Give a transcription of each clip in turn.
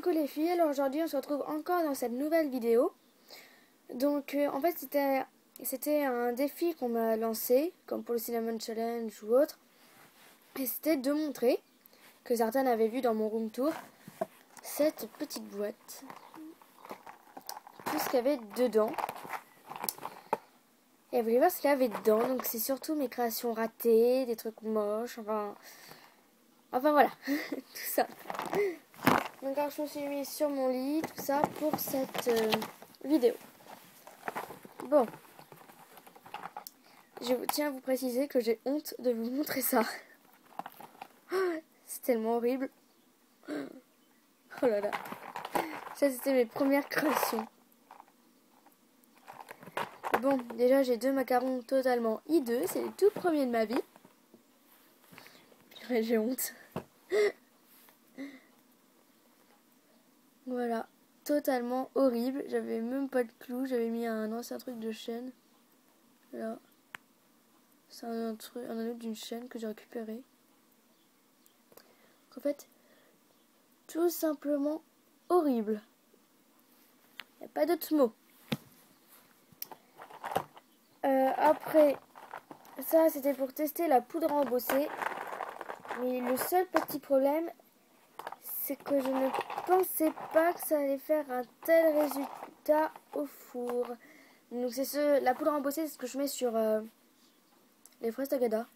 Coucou les filles, alors aujourd'hui on se retrouve encore dans cette nouvelle vidéo. Donc en fait c'était un défi qu'on m'a lancé, comme pour le Cinnamon Challenge ou autre. Et c'était de montrer, que certains avaient vu dans mon room tour, cette petite boîte. Tout ce qu'il y avait dedans. Et vous voulez voir ce qu'il y avait dedans, donc c'est surtout mes créations ratées, des trucs moches, enfin voilà, tout ça. Donc alors je me suis mis sur mon lit, tout ça, pour cette vidéo. Bon, je tiens à vous préciser que j'ai honte de vous montrer ça. C'est tellement horrible. Oh là là. Ça c'était mes premières créations. Bon, déjà j'ai 2 macarons totalement hideux, c'est les tout premiers de ma vie. J'ai honte. Voilà, totalement horrible. J'avais même pas de clou, j'avais mis un ancien truc de chaîne. Là, c'est un anneau d'une chaîne que j'ai récupéré. En fait, tout simplement horrible. Il n'y a pas d'autre mot. Après, ça c'était pour tester la poudre à embosser. Mais le seul petit problème, c'est que je ne pensais pas que ça allait faire un tel résultat au four. Donc c'est la poudre à embosser, c'est ce que je mets sur les fraises tagada.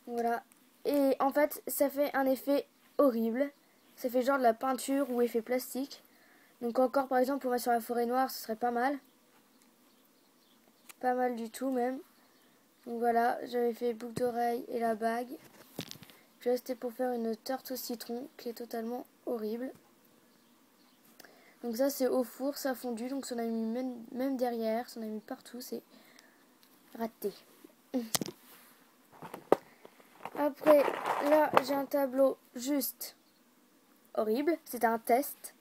Voilà. Et en fait, ça fait un effet horrible. Ça fait genre de la peinture ou effet plastique. Donc encore par exemple pour mettre sur la forêt noire, ce serait pas mal. Pas mal du tout même. Donc voilà, j'avais fait boucle d'oreille et la bague. Puis là c'était pour faire une tarte au citron qui est totalement horrible. Donc ça c'est au four, ça a fondu, donc ça en a mis même derrière, ça en a mis partout, c'est raté. Après là j'ai un tableau juste horrible, c'était un test.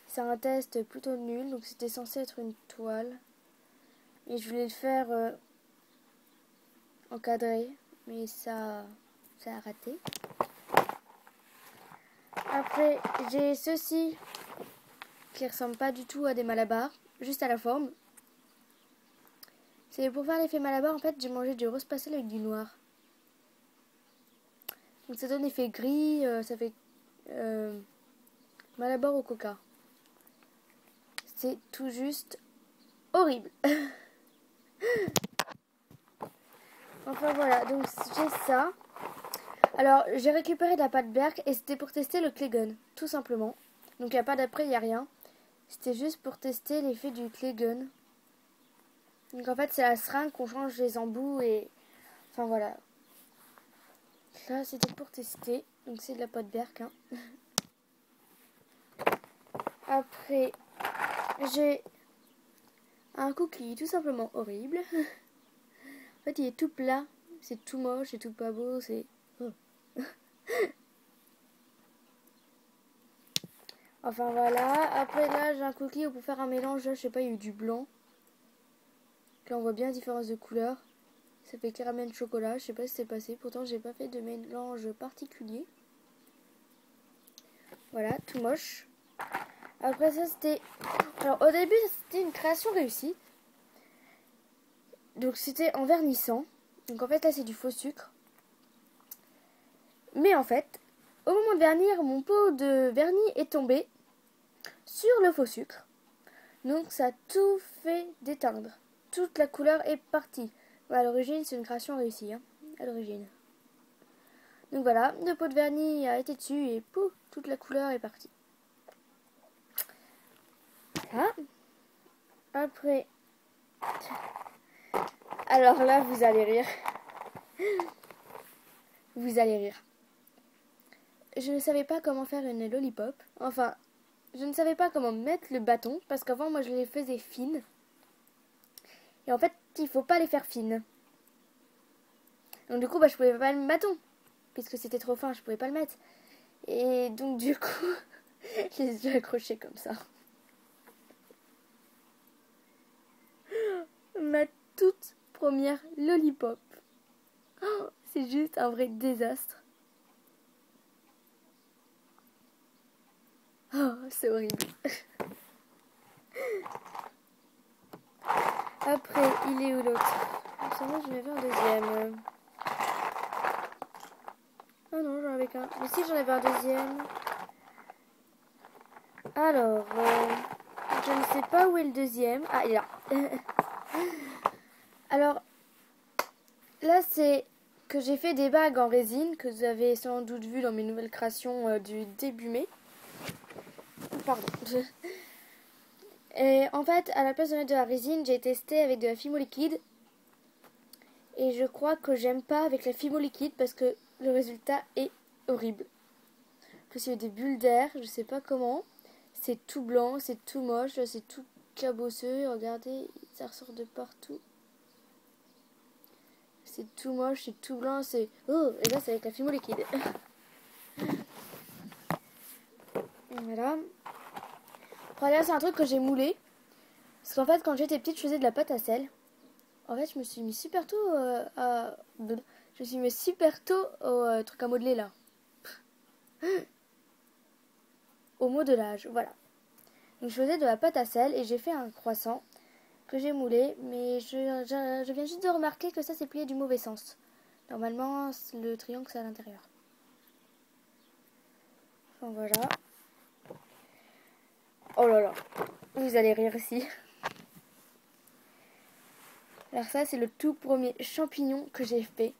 C'est un test plutôt nul, donc c'était censé être une toile. Et je voulais le faire encadré, mais ça a raté. Après, j'ai ceci qui ressemble pas du tout à des malabars, juste à la forme. C'est pour faire l'effet malabar, en fait, j'ai mangé du rose pastel avec du noir. Donc ça donne effet gris, ça fait malabar au coca. C'est tout juste horrible. Enfin voilà, donc j'ai ça. Alors j'ai récupéré de la pâte Berk et c'était pour tester le clay gun, tout simplement. Donc il n'y a pas d'après, il n'y a rien. C'était juste pour tester l'effet du clay gun. Donc en fait c'est la seringue qu'on change les embouts et... Enfin voilà. Ça c'était pour tester. Donc c'est de la pâte Berk. Hein. Après j'ai un cookie tout simplement horrible. En fait il est tout plat. C'est tout moche, c'est tout pas beau, c'est... Oh. Enfin voilà. Après là j'ai un cookie pour faire un mélange. Là je sais pas, il y a eu du blanc. Là on voit bien la différence de couleur. Ça fait caramel chocolat, je sais pas si c'est passé. Pourtant j'ai pas fait de mélange particulier. Voilà, tout moche. Après ça c'était... Alors au début c'était une création réussie. Donc c'était en vernissant. Donc en fait là c'est du faux sucre. Mais en fait, au moment de vernir, mon pot de vernis est tombé sur le faux sucre. Donc ça a tout fait déteindre. Toute la couleur est partie. Ouais, à l'origine c'est une création réussie. Hein, à l'origine. Donc voilà, le pot de vernis a été dessus et pouf, toute la couleur est partie. Voilà. Après... Alors là, vous allez rire. Vous allez rire. Je ne savais pas comment faire une lollipop. Enfin, je ne savais pas comment mettre le bâton. Parce qu'avant, moi, je les faisais fines. Et en fait, il faut pas les faire fines. Donc du coup, je pouvais pas mettre le bâton. Puisque c'était trop fin, je pouvais pas le mettre. Et donc du coup, je les ai accrochés comme ça. Ma toute première lollipop. Oh, c'est juste un vrai désastre. C'est horrible. Après, il est où l'autre? Moi, j'en avais un deuxième. Ah non, j'en avais qu'un. Mais si, j'en avais un deuxième. Alors, je ne sais pas où est le deuxième. Ah, il est là. Alors, là, c'est que j'ai fait des bagues en résine que vous avez sans doute vu dans mes nouvelles créations du début mai. Pardon. Et en fait, à la place de mettre de la résine, j'ai testé avec de la fimo liquide. Et je crois que j'aime pas avec la fimo liquide parce que le résultat est horrible. En plus, il y a des bulles d'air, je sais pas comment. C'est tout blanc, c'est tout moche, c'est tout cabosseux. Regardez, ça ressort de partout. C'est tout moche, c'est tout blanc, c'est... Oh, et là, c'est avec la fimo liquide. Voilà. Après, là, c'est un truc que j'ai moulé. Parce qu'en fait, quand j'étais petite, je faisais de la pâte à sel. En fait, je me suis mis super tôt Je me suis mis super tôt au truc à modeler, là. Au modelage, voilà. Donc, je faisais de la pâte à sel et j'ai fait un croissant que j'ai moulé. Mais je viens juste de remarquer que ça s'est plié du mauvais sens. Normalement, le triangle, c'est à l'intérieur. Enfin, voilà. Oh là là, vous allez rire ici. Alors ça, c'est le tout premier champignon que j'ai fait.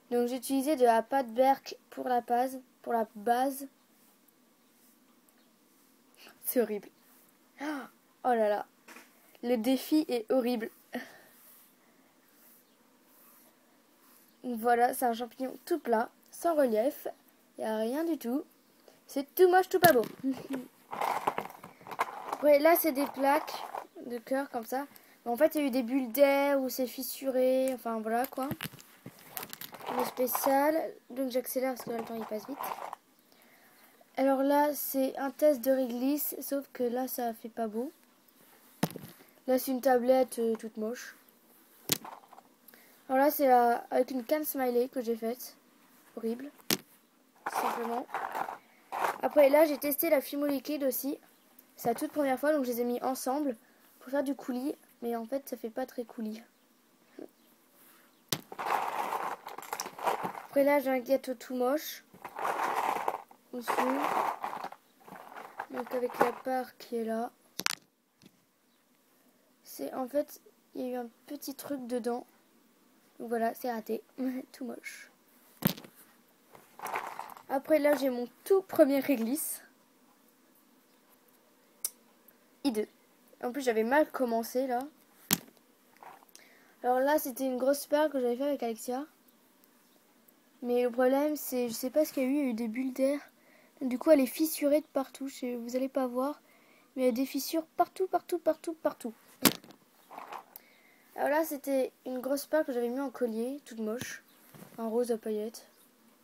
Donc j'ai utilisé de la pâte berk pour la base. C'est horrible. Oh là là, le défi est horrible. Voilà, c'est un champignon tout plat, sans relief. Il n'y a rien du tout. C'est tout moche, tout pas beau. Ouais, là, c'est des plaques de cœur comme ça. Mais en fait, il y a eu des bulles d'air où c'est fissuré. Enfin, voilà quoi. Le spécial. Donc, j'accélère parce que là, le temps il passe vite. Alors là, c'est un test de réglisse. Sauf que là, ça fait pas beau. Là, c'est une tablette toute moche. Alors là, c'est avec une canne smiley que j'ai faite. Horrible. Tout simplement. Après, là, j'ai testé la fimo liquide aussi. C'est la toute première fois, donc je les ai mis ensemble pour faire du coulis. Mais en fait, ça fait pas très coulis. Après, là, j'ai un gâteau tout moche. Aussi. Donc, avec la part qui est là. C'est en fait, il y a eu un petit truc dedans. Donc voilà, c'est raté. Tout moche. Après, là, j'ai mon tout premier réglisse. I2. En plus, j'avais mal commencé, là. Alors là, c'était une grosse paire que j'avais fait avec Alexia. Mais le problème, c'est, je sais pas ce qu'il y a eu des bulles d'air. Du coup, elle est fissurée de partout. Vous allez pas voir. Mais il y a des fissures partout. Alors là, c'était une grosse paire que j'avais mis en collier, toute moche. En rose à paillettes.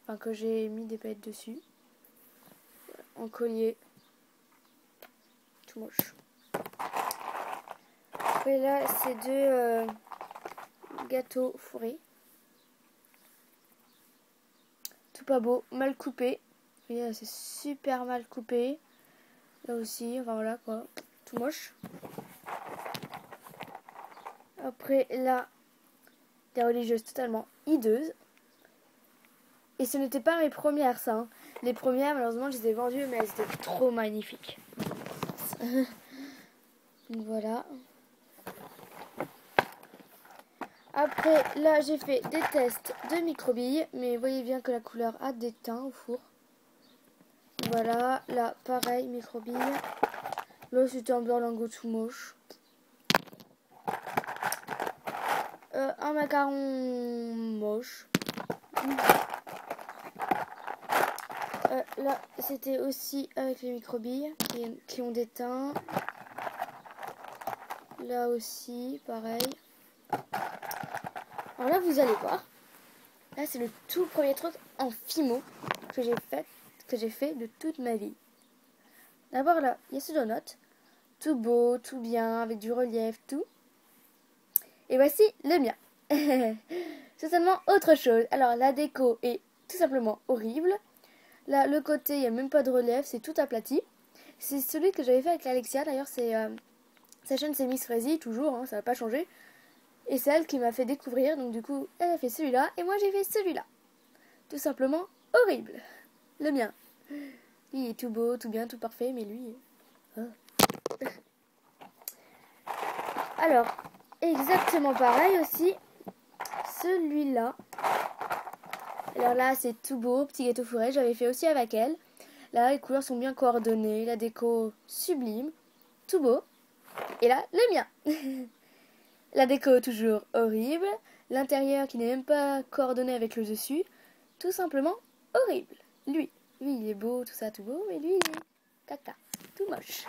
Enfin, que j'ai mis des paillettes dessus. En collier. Tout moche. Après là, c'est deux gâteaux fourrés. Tout pas beau, mal coupé. Vous voyez là, c'est super mal coupé. Là aussi, enfin voilà quoi. Tout moche. Après là, des religieuses totalement hideuses. Et ce n'était pas mes premières, ça. Hein. Les premières, malheureusement, je les ai vendues, mais elles étaient trop magnifiques. Donc voilà. Après, là, j'ai fait des tests de microbilles, mais vous voyez bien que la couleur a déteint au four. Voilà, là, pareil, microbilles. Là, c'était un berlingot tout moche. Un macaron moche. Là, c'était aussi avec les microbilles qui ont déteint. Là aussi, pareil. Alors là, vous allez voir. Là, c'est le tout premier truc en fimo que j'ai fait de toute ma vie. D'abord, là, il y a ce donut. Tout beau, tout bien, avec du relief, tout. Et voici le mien. C'est seulement autre chose. Alors, la déco est tout simplement horrible. Là, le côté, il n'y a même pas de relief, c'est tout aplati. C'est celui que j'avais fait avec Alexia. D'ailleurs, sa chaîne, c'est Miss Frézy, toujours, hein, ça n'a pas changé. Et c'est elle qui m'a fait découvrir. Donc, du coup, elle a fait celui-là. Et moi, j'ai fait celui-là. Tout simplement horrible. Le mien. Il est tout beau, tout bien, tout parfait. Mais lui... Oh. Alors, exactement pareil aussi. Celui-là. Alors là, c'est tout beau. Petit gâteau fourré. J'avais fait aussi avec elle. Là, les couleurs sont bien coordonnées. La déco sublime. Tout beau. Et là, le mien. La déco toujours horrible. L'intérieur qui n'est même pas coordonné avec le dessus. Tout simplement horrible. Lui, il est beau, tout ça, tout beau. Mais lui, il est caca. Tout moche.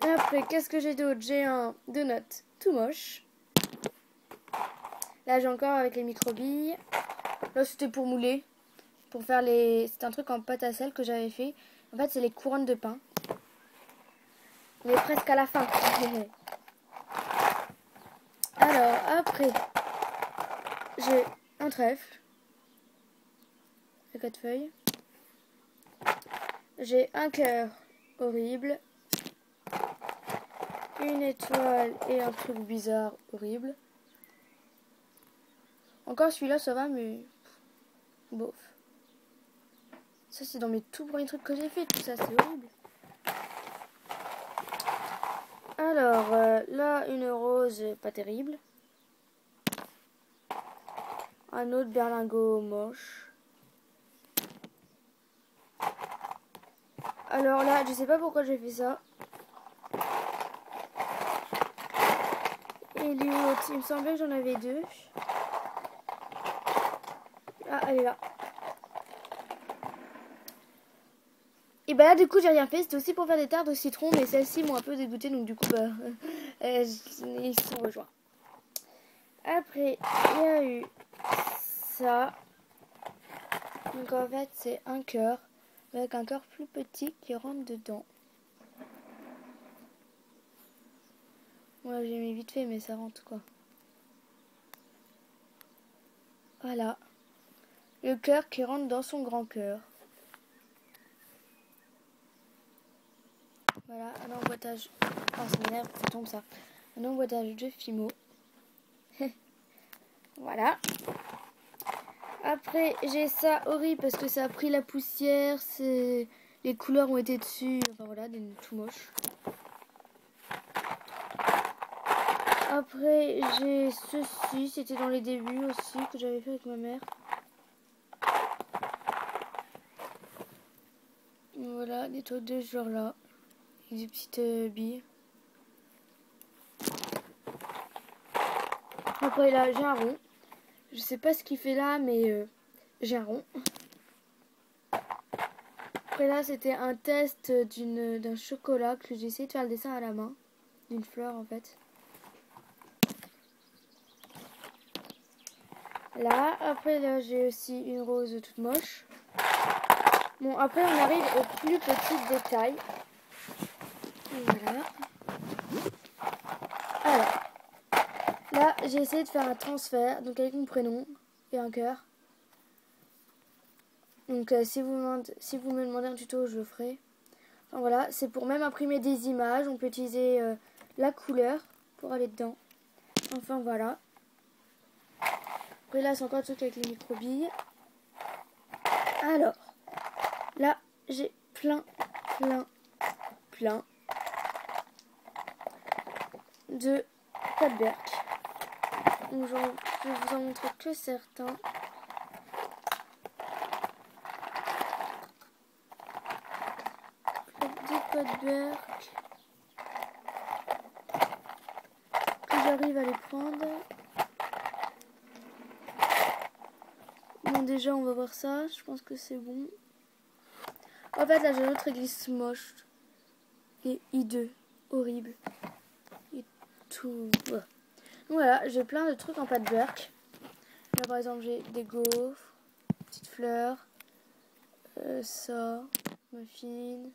Après, qu'est-ce que j'ai d'autre? J'ai un donut tout moche. Là, j'ai encore avec les microbilles. Là, c'était pour mouler. Pour faire les... C'est un truc en pâte à sel que j'avais fait. En fait, c'est les couronnes de pain. On est presque à la fin. Alors, après, j'ai un trèfle. À 4 feuilles. J'ai un cœur horrible. Une étoile et un truc bizarre horrible. Encore celui-là, ça va, mais... bof. Ça, c'est dans mes tout premiers trucs que j'ai fait. Tout ça, c'est horrible. Alors, là, une rose pas terrible. Un autre berlingot moche. Alors là, je sais pas pourquoi j'ai fait ça. Et l'autre, il me semblait que j'en avais deux. Ah, elle est là. Et bah là, du coup, j'ai rien fait. C'était aussi pour faire des tartes au citron, mais celles-ci m'ont un peu dégoûté, donc du coup, bah, ils se sont rejoints. Après, il y a eu ça. Donc en fait, c'est un cœur, avec un cœur plus petit qui rentre dedans. Ouais, j'ai mis vite fait, mais ça rentre quoi. Voilà. Le cœur qui rentre dans son grand cœur. Voilà, un emboîtage. Oh, ça m'énerve, ça tombe ça. Un emboîtage de Fimo. Voilà. Après, j'ai ça horrible parce que ça a pris la poussière. Les couleurs ont été dessus. Enfin voilà, des tout moches. Après, j'ai ceci. C'était dans les débuts aussi que j'avais fait avec ma mère. Voilà, des trucs de ce genre-là. Avec des petites billes. Après, là, j'ai un rond. Je sais pas ce qu'il fait là, mais j'ai un rond. Après, là, c'était un test d'un chocolat que j'ai essayé de faire le dessin à la main. D'une fleur, en fait. Là, après, là, j'ai aussi une rose toute moche. Bon, après, on arrive aux plus petits détails. Voilà. Alors, là, j'ai essayé de faire un transfert, donc avec mon prénom et un cœur. Donc, si vous me demandez un tuto, je le ferai. Enfin, voilà, c'est pour même imprimer des images. On peut utiliser la couleur pour aller dedans. Enfin, voilà. Après, là, c'est encore le truc avec les microbilles. Alors, là, j'ai plein de Codberg. Donc, je vais vous en montrer que certains. Des Codberg que j'arrive à les prendre. Bon, déjà, on va voir ça. Je pense que c'est bon. En fait, là, j'ai l'autre église moche. Et hideux. Horrible. Et tout. Voilà, j'ai plein de trucs en pâte Burke. Là, par exemple, j'ai des gaufres, petites fleurs, ça, muffins,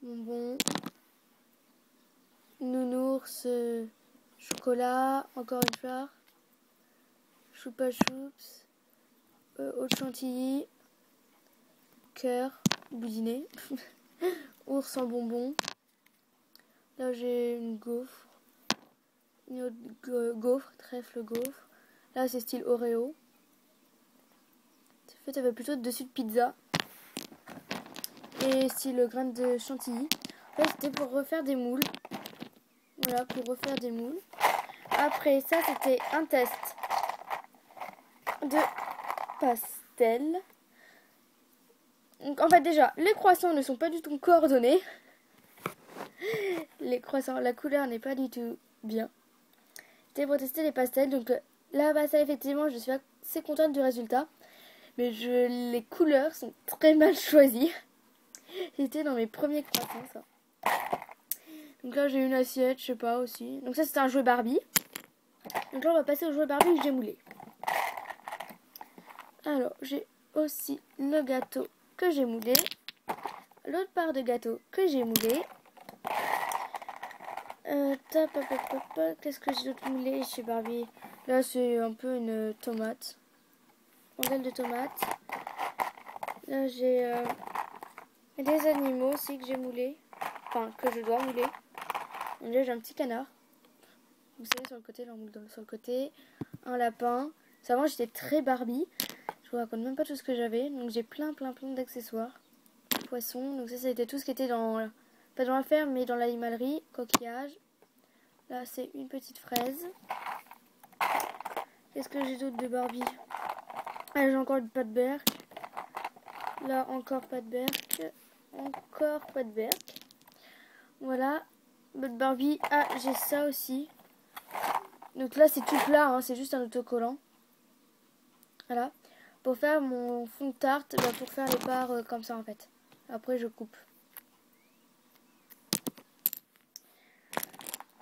bonbons, nounours, chocolat, encore une fleur, choupa choups, eau de chantilly, cœur, boudiné, ours en bonbon. Là j'ai une gaufre, une autre gaufre, trèfle gaufre. Là c'est style Oreo. En fait ça fait plutôt dessus de pizza. Et style graines de chantilly. En fait c'était pour refaire des moules. Voilà, pour refaire des moules. Après ça c'était un test de pastel. Donc en fait déjà les croissants ne sont pas du tout coordonnés. Les croissants, la couleur n'est pas du tout bien. C'était pour tester les pastels. Donc là bah ça effectivement je suis assez contente du résultat. Mais les couleurs sont très mal choisies. C'était dans mes premiers croissants ça. Donc là j'ai une assiette, je sais pas aussi. Donc ça c'était un jouet Barbie. Donc là on va passer au jouet Barbie que j'ai moulé. Alors j'ai aussi le gâteau que j'ai moulé. L'autre part de gâteau que j'ai moulé. Qu'est-ce que j'ai d'autre moulé chez Barbie? Là c'est un peu une tomate. Rondelle de tomate. Là j'ai des animaux aussi que j'ai moulé. Enfin que je dois mouler. Donc là j'ai un petit canard. Vous savez sur le côté, là on moule sur le côté. Un lapin. Ça avant j'étais très Barbie. Je vous raconte même pas tout ce que j'avais. Donc j'ai plein d'accessoires. Poissons. Donc ça a été tout ce qui était dans... Pas dans la ferme mais dans l'animalerie. Coquillage. Là c'est une petite fraise. Qu'est-ce que j'ai d'autre de Barbie? Ah, j'ai encore pas de berk. Là encore pas de berk. Encore pas de berk. Voilà. Votre Barbie. Ah j'ai ça aussi. Donc là c'est tout plat. Hein, c'est juste un autocollant. Voilà. Pour faire mon fond de tarte. Bah, pour faire les parts comme ça en fait. Après je coupe.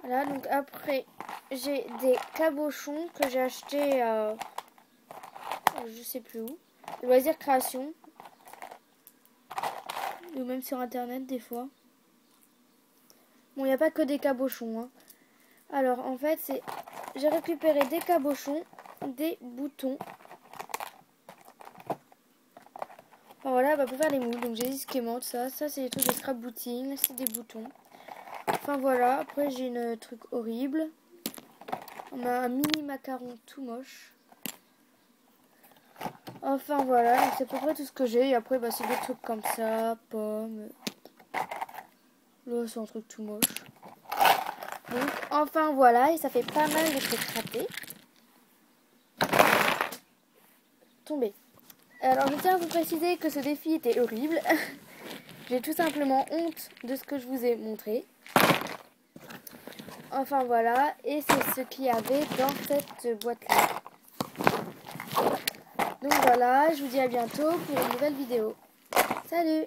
Voilà, donc après, j'ai des cabochons que j'ai achetés je sais plus où. Loisirs Création. Ou même sur internet des fois. Bon, il n'y a pas que des cabochons. Hein. Alors, en fait, j'ai récupéré des cabochons, des boutons. Enfin, voilà, bah, pour faire les moules. Donc, j'ai des schémas, ça. Ça, c'est des trucs de scrapbooking. Là, c'est des boutons. Enfin voilà, après j'ai une truc horrible. On a un mini macaron tout moche. Enfin voilà, c'est à peu près tout ce que j'ai. Et après bah, c'est des trucs comme ça, pommes. Là c'est un truc tout moche. Donc enfin voilà, et ça fait pas mal de trucs ratés. Tombé. Alors je tiens à vous préciser que ce défi était horrible. J'ai tout simplement honte de ce que je vous ai montré. Enfin voilà, et c'est ce qu'il y avait dans cette boîte-là. Donc voilà, je vous dis à bientôt pour une nouvelle vidéo. Salut!